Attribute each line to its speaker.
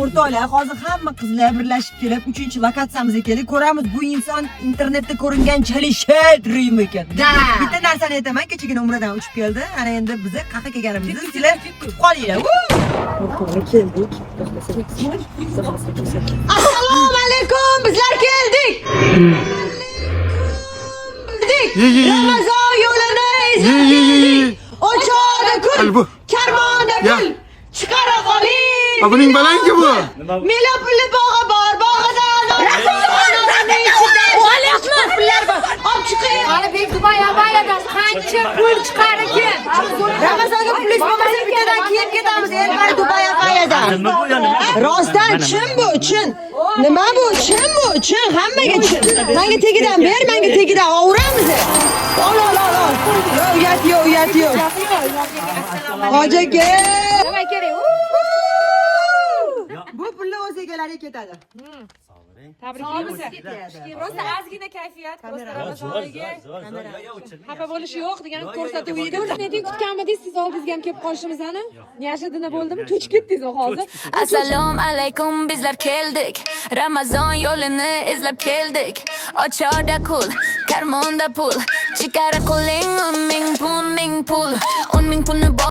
Speaker 1: O'rtoqlar, hozir hamma qizlar birlashib kelib 3-lokatsiyamizga keldik. Ko'ramiz bu inson internetda ko'ringanchalik shadrimi ekan. Bitta narsani aytaman, kechagina umradan uchib keldi. Ana endi bizni qaqa kelganimizni sizlar kutib qolinglar. Keldik. Assalomu alaykum, bizlar keldik. Ramazon yo'lini izladik. Ochadi kul, karmonda pul. Chiqara qoling.
Speaker 2: Buning balanki bu.
Speaker 1: Mela pulli bog'i bor, bog'ida olyapmi? Pullar bor. Olib chiqing.
Speaker 3: Hali bek Dubay abayada qancha pul chiqar ekan.
Speaker 1: Ramazonga pulingiz bo'lmasa bittadan kiyib ketamiz. Endi Dubay abayadan. Rostdan chin bu, chin. Nima bu? Chin bu, chin. Hammaga chin. Menga tegidan ber, menga tegidan ovuramiz. Ol. Uyat yo'q. Hoji aka.
Speaker 3: Nima kerak?
Speaker 1: Bu pullar o'z egalariga ketadi.
Speaker 3: Tabriklaymiz. Rosa ozgina kayfiyat, rosa Ramazoniga xafa bo'lish yo'q degan ko'rsatuv edi. Nega kutganmidingiz siz oldingizga ham kelib qolishimizni? Yashadina bo'ldimi? Cho'chib ketdingiz hozir.
Speaker 4: Assalomu alaykum, bizlar keldik. Ramazon yo'lini izlab keldik. Ochada kul, karmonda pul. Chiqara qo'ling, 10 ming pul. 10 ming pulni